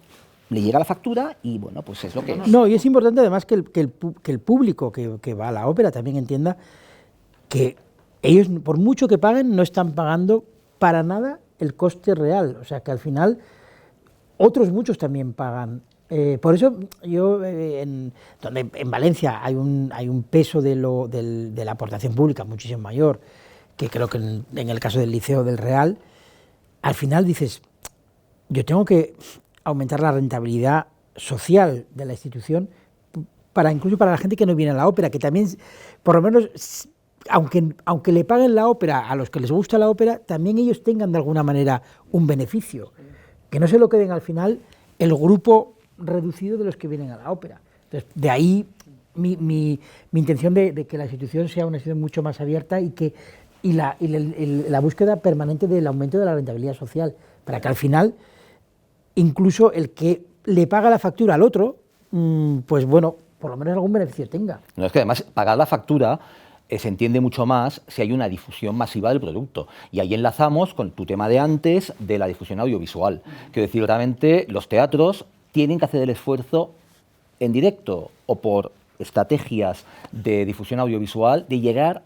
le llega la factura y bueno, pues es lo que es. No, y es importante además que el público que va a la ópera también entienda que ellos, por mucho que paguen, no están pagando para nada el coste real. O sea, que al final otros muchos también pagan. Por eso yo, en Valencia hay un peso de la aportación pública muchísimo mayor, que creo que en el caso del Liceo del Real, al final dices, yo tengo que aumentar la rentabilidad social de la institución incluso para la gente que no viene a la ópera, que también, por lo menos, aunque le paguen la ópera a los que les gusta la ópera, también ellos tengan de alguna manera un beneficio, que no se lo queden al final el grupo reducido de los que vienen a la ópera. Entonces, de ahí mi intención de que la institución sea una institución mucho más abierta y la búsqueda permanente del aumento de la rentabilidad social, para que al final, incluso el que le paga la factura al otro, pues bueno, por lo menos algún beneficio tenga. No, es que además pagar la factura se entiende mucho más si hay una difusión masiva del producto. Y ahí enlazamos con tu tema de antes de la difusión audiovisual. Quiero decir, realmente los teatros tienen que hacer el esfuerzo en directo o por estrategias de difusión audiovisual de llegar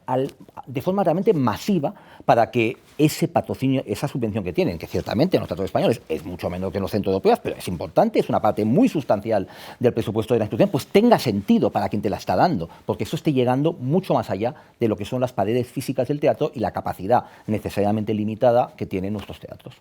de forma realmente masiva para que ese patrocinio, esa subvención que tienen, que ciertamente en los teatros españoles es mucho menor que en los centros europeos, pero es importante, es una parte muy sustancial del presupuesto de la institución, pues tenga sentido para quien te la está dando, porque eso esté llegando mucho más allá de lo que son las paredes físicas del teatro y la capacidad necesariamente limitada que tienen nuestros teatros.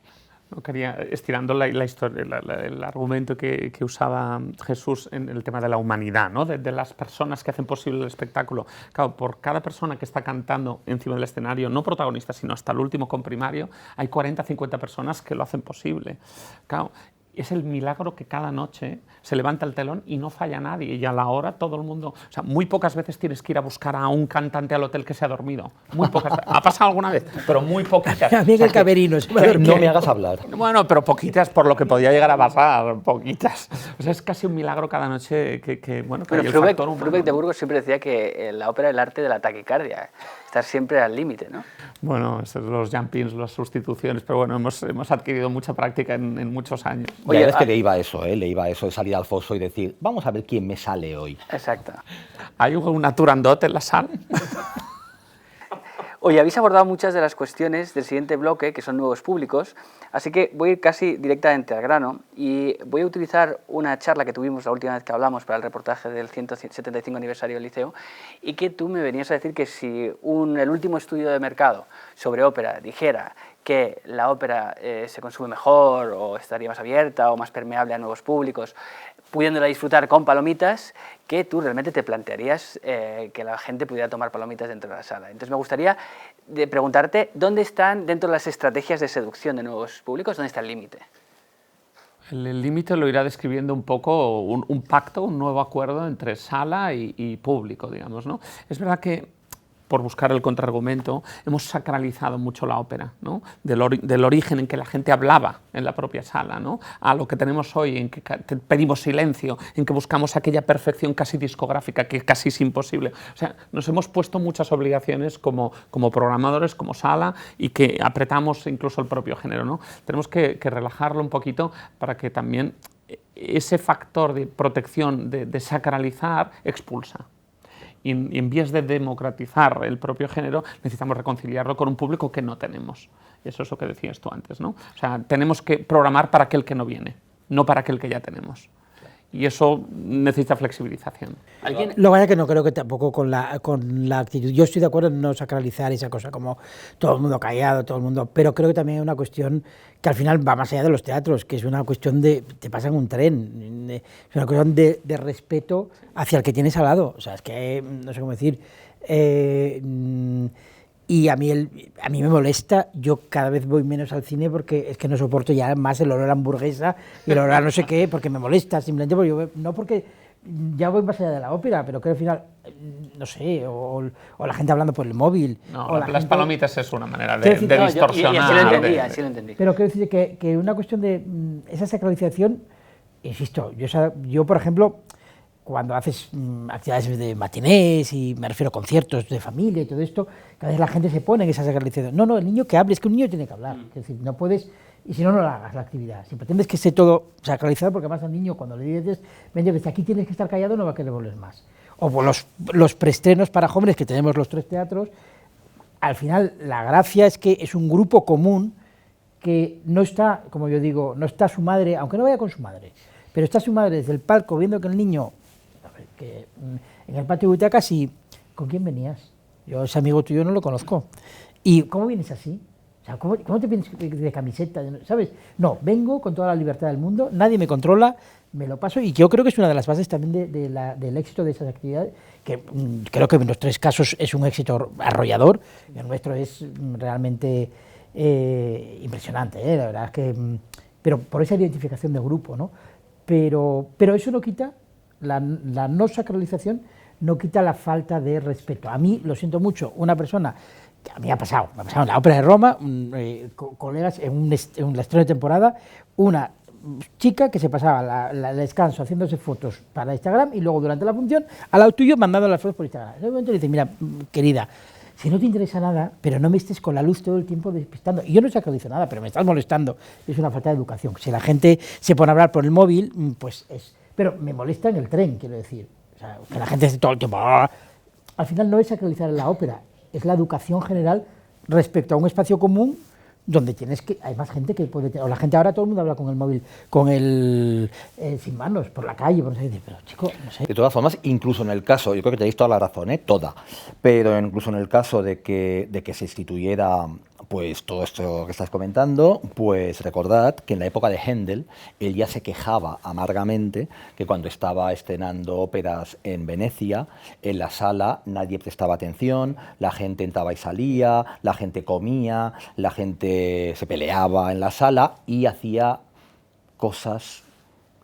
No, quería, estirando la historia, el argumento que usaba Jesús en el tema de la humanidad, ¿no? de las personas que hacen posible el espectáculo. Claro, por cada persona que está cantando encima del escenario, no protagonista, sino hasta el último comprimario, hay 40, 50 personas que lo hacen posible. Claro, es el milagro que cada noche se levanta el telón y no falla nadie, y a la hora todo el mundo... O sea, muy pocas veces tienes que ir a buscar a un cantante al hotel que se ha dormido. Muy pocas. ¿Ha pasado alguna vez? Pero muy poquitas. A mí en el camerino se me ha dormido. No me hagas hablar. Bueno, pero poquitas por lo que podía llegar a pasar, poquitas. O sea, es casi un milagro cada noche bueno, que Pero hay el factor humano. Brubeck de Burgos siempre decía que la ópera es el arte de la taquicardia, estar siempre al límite, ¿no? Bueno, esos los jumpings, las sustituciones, pero bueno, hemos adquirido mucha práctica en muchos años. Oye, ya ves que le iba eso, le iba eso de salir al foso y decir, vamos a ver quién me sale hoy. Exacto. ¿Hay una Turandot en la sala? Oye, habéis abordado muchas de las cuestiones del siguiente bloque, que son nuevos públicos, así que voy a ir casi directamente al grano y voy a utilizar una charla que tuvimos la última vez que hablamos para el reportaje del 175 aniversario del Liceo, y que tú me venías a decir que si el último estudio de mercado sobre ópera dijera que la ópera se consume mejor o estaría más abierta o más permeable a nuevos públicos, pudiéndola disfrutar con palomitas, que tú realmente te plantearías que la gente pudiera tomar palomitas dentro de la sala. Entonces me gustaría preguntarte, ¿dónde están dentro de las estrategias de seducción de nuevos públicos, dónde está el límite? El límite lo irá describiendo un poco un pacto, un nuevo acuerdo entre sala y público, digamos, ¿no? Es verdad que, por buscar el contraargumento, hemos sacralizado mucho la ópera, ¿no? Del origen en que la gente hablaba en la propia sala, ¿no? A lo que tenemos hoy, en que pedimos silencio, en que buscamos aquella perfección casi discográfica que casi es imposible. O sea, nos hemos puesto muchas obligaciones como programadores, como sala, y que apretamos incluso el propio género, ¿no? Tenemos que relajarlo un poquito para que también ese factor de protección, de sacralizar, expulsa. Y en vías de democratizar el propio género, necesitamos reconciliarlo con un público que no tenemos. Y eso es lo que decías tú antes, ¿no? O sea, tenemos que programar para aquel que no viene, no para aquel que ya tenemos. Y eso necesita flexibilización. Lo vaya que no creo que tampoco con la actitud. Yo estoy de acuerdo en no sacralizar esa cosa como todo el mundo callado, todo el mundo, pero creo que también hay una cuestión que al final va más allá de los teatros, que es una cuestión de, te pasa en un tren, es una cuestión de respeto hacia el que tienes al lado. O sea, es que no sé cómo decir. Y a mí me molesta, yo cada vez voy menos al cine porque es que no soporto ya más el olor a hamburguesa y el olor a no sé qué, porque me molesta, simplemente porque no porque ya voy más allá de la ópera, pero que al final, no sé, o la gente hablando por el móvil. No, o las gente, palomitas es una manera de distorsionar. Y así lo entendí. Pero quiero decir que una cuestión de esa sacralización, insisto, yo por ejemplo, cuando haces actividades de matinés, y me refiero a conciertos de familia y todo esto, que a veces la gente se pone en esa sacralización. No, el niño que hable, es que un niño tiene que hablar. Es decir, no puedes, y si no, no la hagas la actividad. Si pretendes que esté todo sacralizado, porque además al niño cuando le dices, ven, desde aquí tienes que estar callado, no va a querer volver más. O por los preestrenos para jóvenes, que tenemos los 3 teatros, al final la gracia es que es un grupo común que no está, como yo digo, no está su madre, aunque no vaya con su madre, pero está su madre desde el palco viendo que el niño, que en el patio de butacas, y ¿con quién venías? Yo ese amigo tuyo no lo conozco. ¿Y cómo vienes así? O sea, ¿cómo te vienes de camiseta? ¿Sabes? No, vengo con toda la libertad del mundo, nadie me controla, me lo paso, y yo creo que es una de las bases también del éxito de esas actividades, que creo que en los 3 casos es un éxito arrollador, y el nuestro es realmente impresionante, la verdad es que, pero por esa identificación de grupo, ¿no? Pero eso no quita, la no sacralización no quita la falta de respeto. A mí, lo siento mucho, una persona, que a mí me ha pasado en la Ópera de Roma, colegas, en la estreno de temporada, una chica que se pasaba el descanso haciéndose fotos para Instagram, y luego durante la función, al lado tuyo, mandando las fotos por Instagram. En ese momento le dice, mira, querida, si no te interesa nada, pero no me estés con la luz todo el tiempo despistando. Y yo no sacralizo nada, pero me estás molestando. Es una falta de educación. Si la gente se pone a hablar por el móvil, pues es... Pero me molesta en el tren, quiero decir. O sea, que la gente esté todo el tiempo... Al final no es sacralizar en la ópera, es la educación general respecto a un espacio común donde hay más gente que puede... O la gente ahora, todo el mundo habla con el móvil, sin manos, por la calle, por no sé, pero chico, no sé. De todas formas, incluso en el caso, yo creo que tenéis toda la razón, toda, pero incluso en el caso de que se instituyera pues todo esto que estás comentando, pues recordad que en la época de Händel, él ya se quejaba amargamente que cuando estaba estrenando óperas en Venecia, en la sala nadie prestaba atención, la gente entraba y salía, la gente comía, la gente se peleaba en la sala y hacía cosas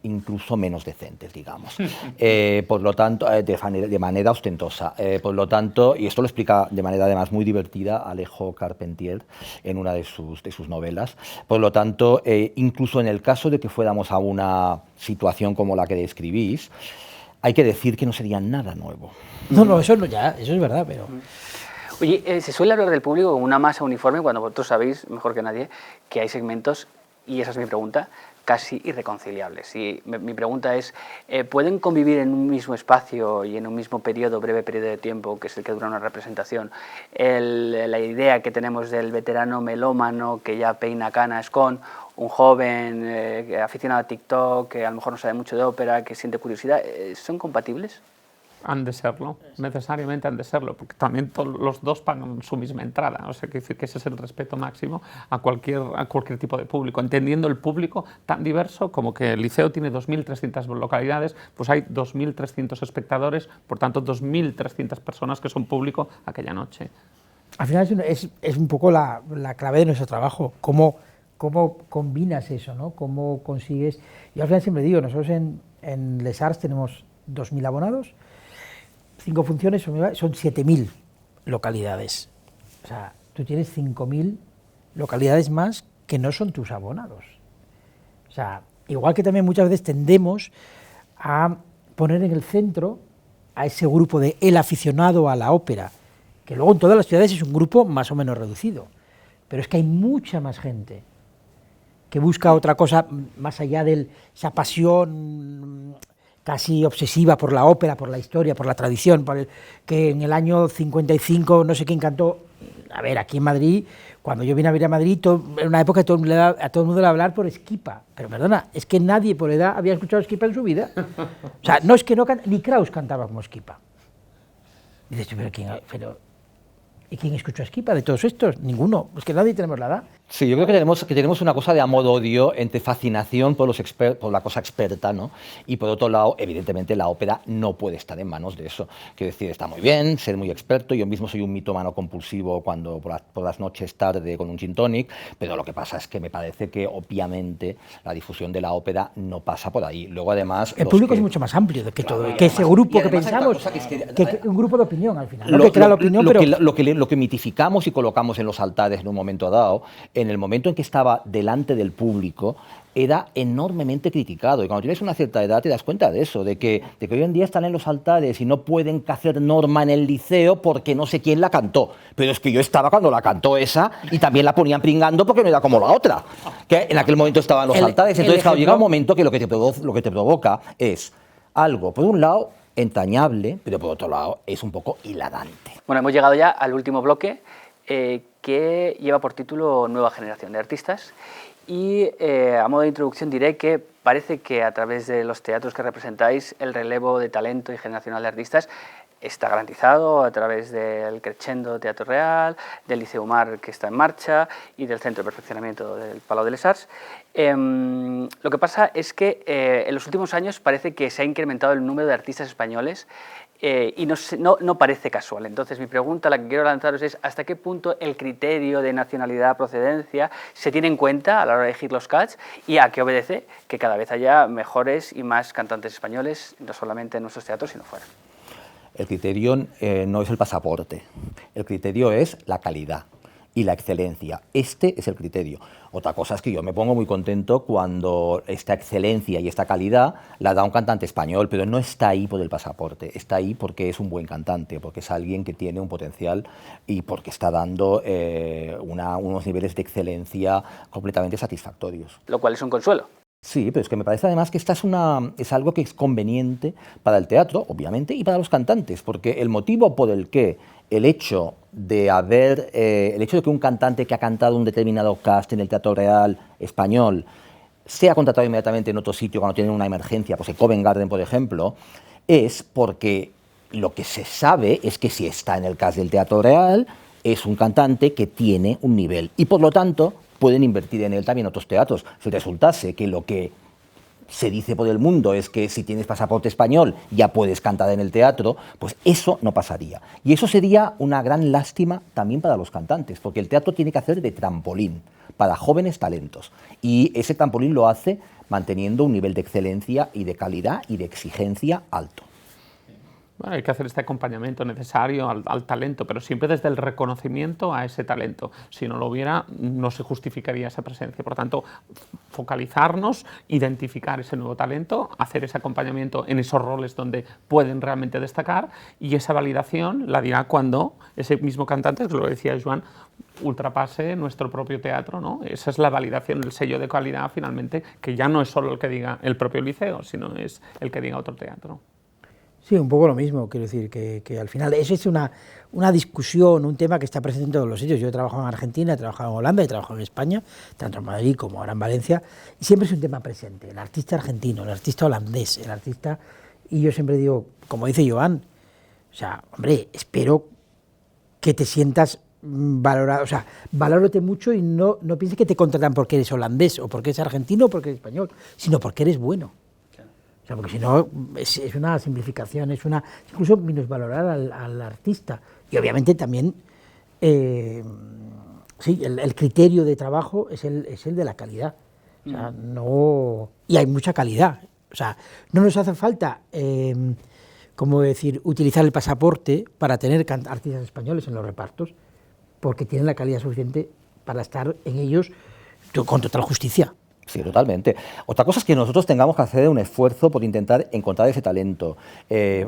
incluso menos decentes, digamos. Por lo tanto, de manera ostentosa. Por lo tanto, y esto lo explica de manera además muy divertida Alejo Carpentier en una de sus novelas. Por lo tanto, incluso en el caso de que fuéramos a una situación como la que describís, hay que decir que no sería nada nuevo. No, eso no, ya, eso es verdad, pero... Oye, se suele hablar del público como una masa uniforme cuando vosotros sabéis, mejor que nadie, que hay segmentos, y esa es mi pregunta, casi irreconciliables. Y mi pregunta es, ¿pueden convivir en un mismo espacio y en un mismo breve periodo de tiempo, que es el que dura una representación, la idea que tenemos del veterano melómano que ya peina canas con un joven aficionado a TikTok, que a lo mejor no sabe mucho de ópera, que siente curiosidad? ¿Son compatibles? Han de serlo, necesariamente han de serlo, porque también los dos pagan su misma entrada, o sea, que ese es el respeto máximo a cualquier tipo de público, entendiendo el público tan diverso como que el Liceo tiene 2.300 localidades, pues hay 2.300 espectadores, por tanto 2.300 personas que son público aquella noche. Al final es un poco la clave de nuestro trabajo, cómo combinas eso, ¿no? Cómo consigues... Yo al final siempre digo, nosotros en Les Arts tenemos 2.000 abonados, 5 funciones, son 7.000 localidades. O sea, tú tienes 5.000 localidades más que no son tus abonados. O sea, igual que también muchas veces tendemos a poner en el centro a ese grupo de el aficionado a la ópera, que luego en todas las ciudades es un grupo más o menos reducido, pero es que hay mucha más gente que busca otra cosa más allá de esa pasión casi obsesiva por la ópera, por la historia, por la tradición, que en el año 55 no sé quién cantó. A ver, aquí en Madrid, cuando yo vine a ver a Madrid, en una época a todo el mundo le hablar por Esquipa, pero perdona, es que nadie por edad había escuchado Esquipa en su vida. O sea, no es que ni Kraus cantaba como Esquipa. Y dices, ¿y quién escuchó a Esquipa de todos estos? Ninguno, es que nadie tenemos la edad. Sí, yo creo que tenemos una cosa de amor-odio entre fascinación por la cosa experta, ¿no? Y por otro lado, evidentemente, la ópera no puede estar en manos de eso. Quiero decir, está muy bien ser muy experto, yo mismo soy un mitómano compulsivo cuando por las noches tarde con un gin tonic, pero lo que pasa es que me parece que obviamente la difusión de la ópera no pasa por ahí. Luego además... El público es mucho más amplio que todo, que ese grupo que pensamos, que un grupo de opinión al final. No que crea la opinión, pero... Lo que mitificamos y colocamos en los altares en un momento dado, en el momento en que estaba delante del público, era enormemente criticado. Y cuando tienes una cierta edad te das cuenta de eso, de que hoy en día están en los altares y no pueden hacer norma en el Liceo porque no sé quién la cantó. Pero es que yo estaba cuando la cantó esa y también la ponían pringando porque no era como la otra, que en aquel momento estaba en los altares. Entonces, claro, llega un momento que lo que te provoca es algo, por un lado, entrañable, pero por otro lado es un poco hilarante. Bueno, hemos llegado ya al último bloque, que lleva por título Nueva generación de artistas, y a modo de introducción diré que parece que a través de los teatros que representáis el relevo de talento y generacional de artistas está garantizado a través del Crescendo Teatro Real, del Liceu Mar, que está en marcha, y del Centro de Perfeccionamiento del Palau de les Arts. Lo que pasa es que en los últimos años parece que se ha incrementado el número de artistas españoles y no parece casual. Entonces, mi pregunta, la que quiero lanzaros es ¿hasta qué punto el criterio de nacionalidad, procedencia, se tiene en cuenta a la hora de elegir los cats y a qué obedece que cada vez haya mejores y más cantantes españoles, no solamente en nuestros teatros, sino fuera? El criterio no es el pasaporte, el criterio es la calidad y la excelencia. Este es el criterio. Otra cosa es que yo me pongo muy contento cuando esta excelencia y esta calidad la da un cantante español, pero no está ahí por el pasaporte, está ahí porque es un buen cantante, porque es alguien que tiene un potencial y porque está dando unos niveles de excelencia completamente satisfactorios. Lo cual es un consuelo. Sí, pero es que me parece además que esta es algo que es conveniente para el teatro, obviamente, y para los cantantes, porque el motivo por el que el hecho de que un cantante que ha cantado un determinado cast en el Teatro Real español sea contratado inmediatamente en otro sitio cuando tienen una emergencia, pues en Covent Garden, por ejemplo, es porque lo que se sabe es que si está en el cast del Teatro Real es un cantante que tiene un nivel y por lo tanto pueden invertir en él también otros teatros. Si resultase que lo que se dice por el mundo es que si tienes pasaporte español ya puedes cantar en el teatro, pues eso no pasaría. Y eso sería una gran lástima también para los cantantes, porque el teatro tiene que hacer de trampolín para jóvenes talentos. Y ese trampolín lo hace manteniendo un nivel de excelencia y de calidad y de exigencia alto. Bueno, hay que hacer este acompañamiento necesario al talento, pero siempre desde el reconocimiento a ese talento. Si no lo hubiera, no se justificaría esa presencia. Por tanto, focalizarnos, identificar ese nuevo talento, hacer ese acompañamiento en esos roles donde pueden realmente destacar, y esa validación la dirá cuando ese mismo cantante, que lo decía Joan, ultrapase nuestro propio teatro, ¿no? Esa es la validación, el sello de calidad finalmente, que ya no es solo el que diga el propio Liceo, sino es el que diga otro teatro. Sí, un poco lo mismo, quiero decir, que al final eso es una discusión, un tema que está presente en todos los sitios. Yo he trabajado en Argentina, he trabajado en Holanda, he trabajado en España, tanto en Madrid como ahora en Valencia, y siempre es un tema presente, el artista argentino, el artista holandés, el artista... Y yo siempre digo, como dice Joan, o sea, hombre, espero que te sientas valorado, o sea, valórate mucho y no pienses que te contratan porque eres holandés, o porque eres argentino, o porque eres español, sino porque eres bueno. O sea, porque si no, es una simplificación, es una incluso minusvalorar al artista. Y obviamente también, sí, el criterio de trabajo es el de la calidad. O sea, no... Y hay mucha calidad. O sea, no nos hace falta, como decir, utilizar el pasaporte para tener artistas españoles en los repartos, porque tienen la calidad suficiente para estar en ellos con total justicia. Sí, totalmente. Otra cosa es que nosotros tengamos que hacer un esfuerzo por intentar encontrar ese talento,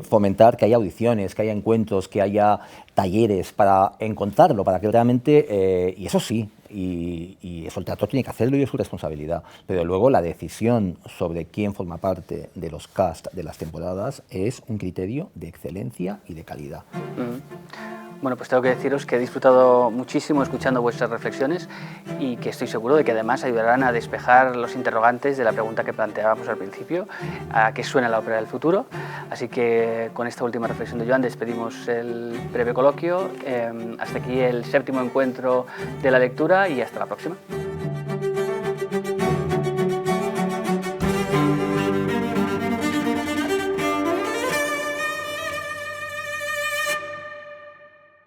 fomentar que haya audiciones, que haya encuentros, que haya talleres para encontrarlo, para que realmente, y eso sí, y eso el teatro tiene que hacerlo y es su responsabilidad, pero luego la decisión sobre quién forma parte de los cast de las temporadas es un criterio de excelencia y de calidad. Bueno, pues tengo que deciros que he disfrutado muchísimo escuchando vuestras reflexiones y que estoy seguro de que además ayudarán a despejar los interrogantes de la pregunta que planteábamos al principio, a qué suena la ópera del futuro. Así que con esta última reflexión de Joan despedimos el breve coloquio. Hasta aquí el 7º encuentro de la lectura y hasta la próxima.